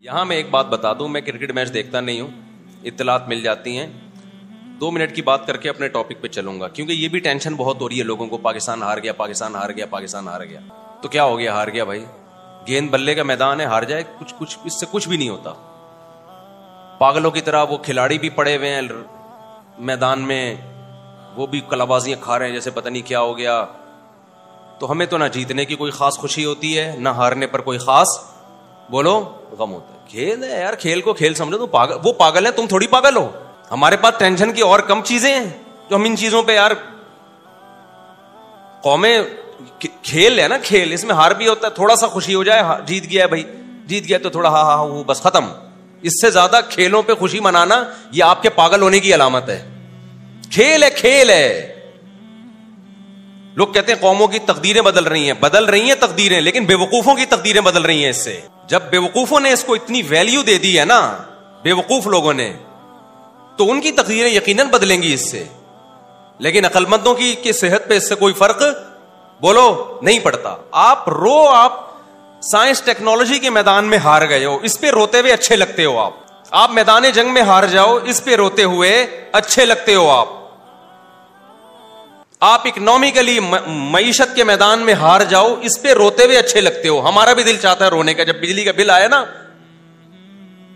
یہاں میں ایک بات بتا دوں, میں کرکٹ میچ دیکھتا نہیں ہوں, اطلاعات مل جاتی ہیں. 2 منٹ کی بات کر کے اپنے ٹاپک پہ چلوں گا, کیونکہ یہ بھی ٹینشن بہت ہو رہی ہے لوگوں کو. پاکستان ہار گیا, پاکستان ہار گیا, پاکستان ہار گیا. تو کیا ہو گیا, ہار گیا بھائی, گیند بلے کا میدان ہے, ہار جائے, کچھ اس سے کچھ بھی نہیں ہوتا. پاگلوں کی طرح وہ کھلاڑی بھی پڑے ہوئے ہیں میدان میں, وہ بھی کلابازیاں کھا رہے ہیں جیسے پتہ نہیں کیا ہو گیا. تو ہمیں تو نہ جیتنے کی کوئی خاص خوشی ہوتی ہے, نہ ہارنے پر کوئی خاص بولو غم ہوتا ہے. کھیل ہے یار, کھیل کو کھیل سمجھو. وہ پاگل ہے, تم تھوڑی پاگل ہو. ہمارے پاس ٹینشن کی اور کم چیزیں ہیں جو ہم ان چیزوں پہ یار. قومیں کھیل ہے نا, کھیل, اس میں ہار بھی ہوتا ہے, تھوڑا سا خوشی ہو جائے, جیت گیا بھائی, جیت گیا تو تھوڑا ہاں ہاں وہ بس ختم. اس سے زیادہ کھیلوں پہ خوشی منانا یہ آپ کے پاگل ہونے کی علامت ہے. کھیل ہے, کھیل ہے. لوگ کہتے ہیں قوموں کی تقدیریں بدل رہی ہیں تقدیریں, لیکن بیوقوفوں کی تقدیریں بدل رہی ہیں اس سے. جب بیوقوفوں نے اس کو اتنی ویلیو دے دی ہے نا, بیوقوف لوگوں نے, تو ان کی تقدیریں یقیناً بدلیں گی اس سے. لیکن عقل مندوں کی صحت پہ اس سے کوئی فرق بولو نہیں پڑتا. آپ سائنس ٹیکنالوجی کے میدان میں ہار گئے ہو, اس پہ روتے ہوئے اچھے لگتے ہو. آپ میدان جنگ میں ہار جاؤ, اس پہ روتے ہوئے اچھے لگتے ہو. آپ اکنامکلی معیشت کے میدان میں ہار جاؤ, اس پہ روتے ہوئے اچھے لگتے ہو. ہمارا بھی دل چاہتا ہے رونے کا. جب بجلی کا بل آیا نا,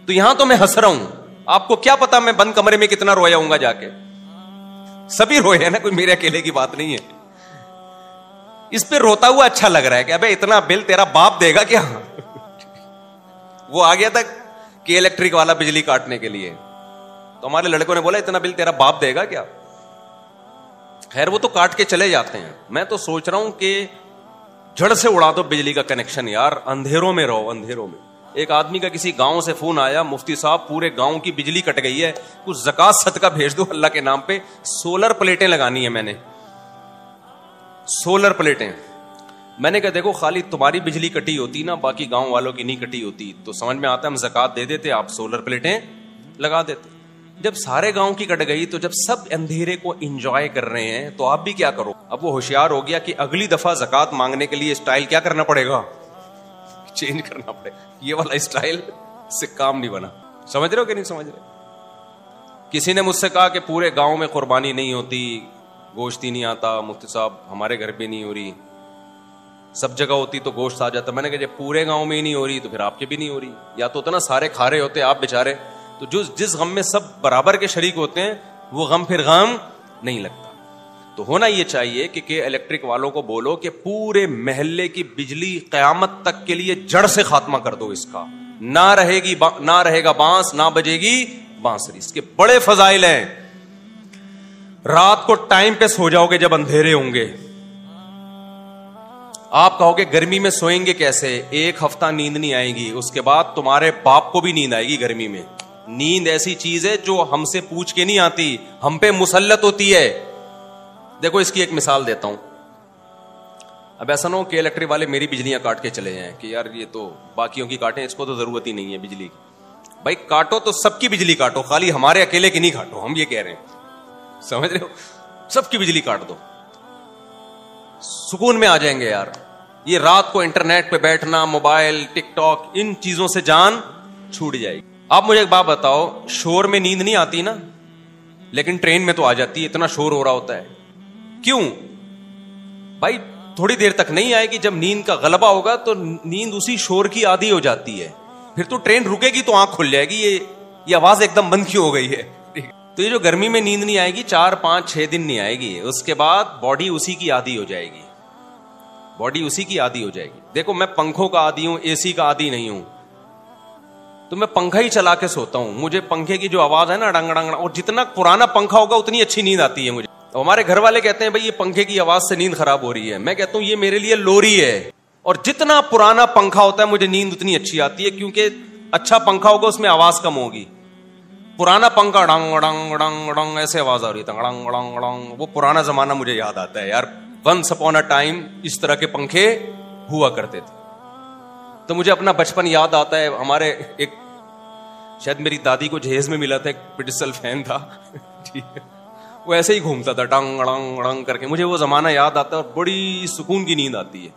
تو یہاں تو میں ہنس رہا ہوں. آپ کو کیا پتا میں بند کمرے میں کتنا رویا ہوں گا جا کے. سبھی روئے ہیں نا, کوئی میرے اکیلے کی بات نہیں ہے. اس پہ روتا ہوا اچھا لگ رہا ہے کہ ابے اتنا بل تیرا باپ دے گا کیا. وہ آ گیا تھا کہ الیکٹرک والا بجلی کاٹنے کے لیے, تو ہمارے لڑکوں نے بولا اتنا بل تیرا باپ دے گا کیا. خیر وہ تو کاٹ کے چلے جاتے ہیں. میں تو سوچ رہا ہوں کہ جڑ سے اڑا دو بجلی کا کنیکشن یار, اندھیروں میں رہو, اندھیروں میں. ایک آدمی کا کسی گاؤں سے فون آیا, مفتی صاحب پورے گاؤں کی بجلی کٹ گئی ہے, کچھ زکات صدقہ بھیج دو اللہ کے نام پہ. سولر پلیٹیں لگانی ہے میں نے, سولر پلیٹیں. میں نے کہا دیکھو خالی تمہاری بجلی کٹی ہوتی نا, باقی گاؤں والوں کی نہیں کٹی ہوتی, تو سمجھ میں آتا ہے ہم زکات دے دیتے, آپ سولر پلیٹیں لگا دیتے. جب سارے گاؤں کی کٹ گئی, تو جب سب اندھیرے کو انجوائے کر رہے ہیں, تو آپ بھی کیا کرو. اب وہ ہوشیار ہو گیا کہ اگلی دفعہ زکات مانگنے کے لیے اسٹائل کیا کرنا پڑے گا, چینج کرنا پڑے گا. یہ والا اسٹائل سے کام نہیں بنا. سمجھ رہے ہو کہ نہیں سمجھ رہے. کسی نے مجھ سے کہا کہ پورے گاؤں میں قربانی نہیں ہوتی, گوشت ہی نہیں آتا. مفتی صاحب ہمارے گھر پہ نہیں ہو رہی, سب جگہ ہوتی تو گوشت آ جاتا. میں نے کہا جب پورے گاؤں میں ہی نہیں ہو رہی تو پھر آپ کے بھی نہیں ہو رہی. یا تو اتنا سارے کھا رہے ہوتے آپ بیچارے, تو جس غم میں سب برابر کے شریک ہوتے ہیں, وہ غم پھر غم نہیں لگتا. تو ہونا یہ چاہیے کہ الیکٹرک والوں کو بولو کہ پورے محلے کی بجلی قیامت تک کے لیے جڑ سے خاتمہ کر دو اس کا. نہ رہے گا بانس, نہ بجے گی بانسری. اس کے بڑے فضائل ہیں. رات کو ٹائم پہ سو جاؤ گے جب اندھیرے ہوں گے. آپ کہو گے گرمی میں سوئیں گے کیسے, 1 ہفتہ نیند نہیں آئے گی, اس کے بعد تمہارے باپ کو بھی نیند آئے گی. گرمی میں نیند ایسی چیز ہے جو ہم سے پوچھ کے نہیں آتی, ہم پہ مسلط ہوتی ہے. دیکھو اس کی ایک مثال دیتا ہوں. اب ایسا نہ ہو کہ الیکٹرک والے میری بجلیاں کاٹ کے چلے جائیں کہ یار یہ تو باقیوں کی کاٹیں, اس کو تو ضرورت ہی نہیں ہے بجلی کی. بھائی کاٹو تو سب کی بجلی کاٹو, خالی ہمارے اکیلے کی نہیں کاٹو. ہم یہ کہہ رہے ہیں, سمجھ رہے ہو, سب کی بجلی کاٹ دو, سکون میں آ جائیں گے یار. یہ رات کو انٹرنیٹ پہ بیٹھنا, موبائل, ٹک ٹاک, ان چیزوں سے جان چھوٹ جائے گی. آپ مجھے ایک بات بتاؤ, شور میں نیند نہیں آتی نا, لیکن ٹرین میں تو آ جاتی ہے, اتنا شور ہو رہا ہوتا ہے. کیوں بھائی, تھوڑی دیر تک نہیں آئے گی, جب نیند کا غلبہ ہوگا تو نیند اسی شور کی عادی ہو جاتی ہے. پھر تو ٹرین رکے گی تو آنکھ کھل جائے گی, یہ آواز ایک دم بند کیوں ہو گئی ہے. تو یہ جو گرمی میں نیند نہیں آئے گی, 4 5 6 دن نہیں آئے گی, اس کے بعد باڈی اسی کی عادی ہو جائے گی. باڈی اسی کی عادی ہو جائے گی. دیکھو میں پنکھوں کا عادی ہوں, اے سی کا عادی نہیں ہوں, تو میں پنکھا ہی چلا کے سوتا ہوں. مجھے پنکھے کی جو آواز ہے نا, ڈنگ ڈنگ, اور جتنا پرانا پنکھا ہوگا اتنی اچھی نیند آتی ہے مجھے. ہمارے گھر والے کہتے ہیں بھائی یہ پنکھے کی آواز سے نیند خراب ہو رہی ہے. میں کہتا ہوں یہ میرے لیے لوری ہے. اور جتنا پرانا پنکھا ہوتا ہے مجھے نیند اتنی اچھی آتی ہے, کیونکہ اچھا پنکھا ہوگا اس میں آواز کم ہوگی. پرانا پنکھا ڈنگ ڈنگ ڈنگ ڈنگ ایسے آواز آ رہی ہے, ڈنگ ڈنگ ڈنگ. وہ پرانا زمانہ مجھے یاد آتا ہے یار. ونس اپون اے ٹائم اس طرح کے پنکھے ہوا کرتے تھے. تو مجھے اپنا بچپن یاد آتا ہے. ہمارے ایک شاید میری دادی کو جہیز میں ملا تھا, ایک پٹسل فین تھا, ٹھیک ہے, وہ ایسے ہی گھومتا تھا ڈنگ ڈنگ ڈنگ کر کے. مجھے وہ زمانہ یاد آتا ہے اور بڑی سکون کی نیند آتی ہے.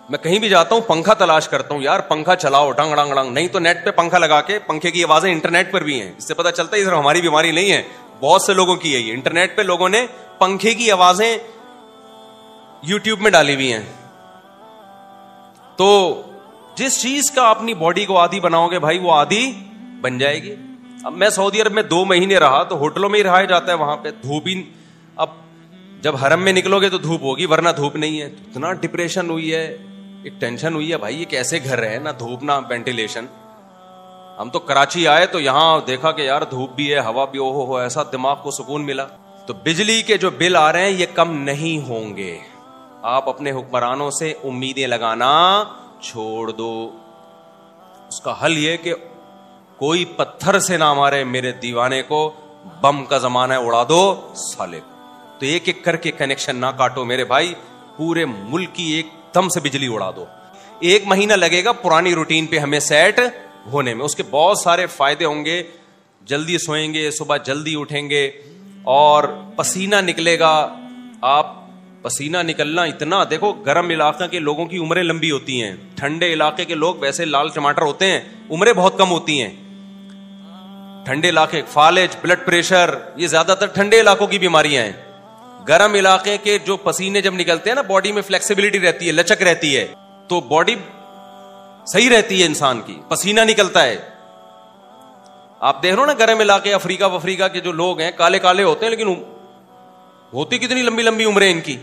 میں کہیں بھی جاتا ہوں پنکھا تلاش کرتا ہوں، یار پنکھا چلاؤ ڈنگ ڈنگ ڈنگ، نہیں تو نیٹ پہ پنکھا لگا کے پنکھے کی آوازیں انٹرنیٹ پر بھی ہیں. اس سے پتا چلتا ہے صرف ہماری بیماری نہیں ہے، بہت سے لوگوں کی ہے یہ. انٹرنیٹ پہ لوگوں نے پنکھے کی آوازیں یوٹیوب میں ڈالی ہوئی ہیں. تو جس چیز کا اپنی باڈی کو عادی بناؤ گے بھائی وہ عادی بن جائے گی. اب میں سعودی عرب میں 2 مہینے رہا تو ہوٹلوں میں ہی رہا جاتا ہے، وہاں پہ دھوپ ہی. اب جب حرم میں نکلو گے تو دھوپ ہوگی ورنہ دھوپ نہیں ہے. اتنا ڈپریشن ہوئی ہے، ایک ٹینشن ہوئی ہے بھائی یہ کیسے گھر ہے، نہ دھوپ نہ وینٹیلیشن. ہم تو کراچی آئے تو یہاں دیکھا کہ یار دھوپ بھی ہے ہوا بھی، ہو ایسا دماغ کو سکون ملا. تو بجلی کے جو بل آ رہے ہیں یہ کم نہیں ہوں گے. آپ اپنے حکمرانوں سے امیدیں لگانا چھوڑ دو. اس کا حل یہ کہ کوئی پتھر سے نہ مارے میرے دیوانے کو، بم کا زمانہ ہے اڑا دو سالے. تو ایک ایک کر کے کنیکشن نہ کاٹو میرے بھائی، پورے ملک کی ایک دم سے بجلی اڑا دو. 1 مہینہ لگے گا پرانی روٹین پہ ہمیں سیٹ ہونے میں. اس کے بہت سارے فائدے ہوں گے. جلدی سوئیں گے، صبح جلدی اٹھیں گے، اور پسینہ نکلے گا. آپ پسینہ نکلنا اتنا دیکھو، گرم علاقے کے لوگوں کی عمریں لمبی ہوتی ہیں، ٹھنڈے علاقے کے لوگ ویسے لال ٹماٹر ہوتے ہیں، عمریں بہت کم ہوتی ہیں. ٹھنڈے علاقے فالج، بلڈ پریشر، یہ زیادہ تر ٹھنڈے علاقوں کی بیماریاں ہیں. گرم علاقے کے جو پسینے جب نکلتے ہیں نا، باڈی میں فلیکسیبلٹی رہتی ہے، لچک رہتی ہے، تو باڈی صحیح رہتی ہے انسان کی. پسینہ نکلتا ہے. آپ دیکھ رہے ہو نا گرم علاقے افریقہ کے جو لوگ ہیں کالے کالے ہوتے ہیں لیکن ہوتی کتنی لمبی لمبی عمریں ان کی.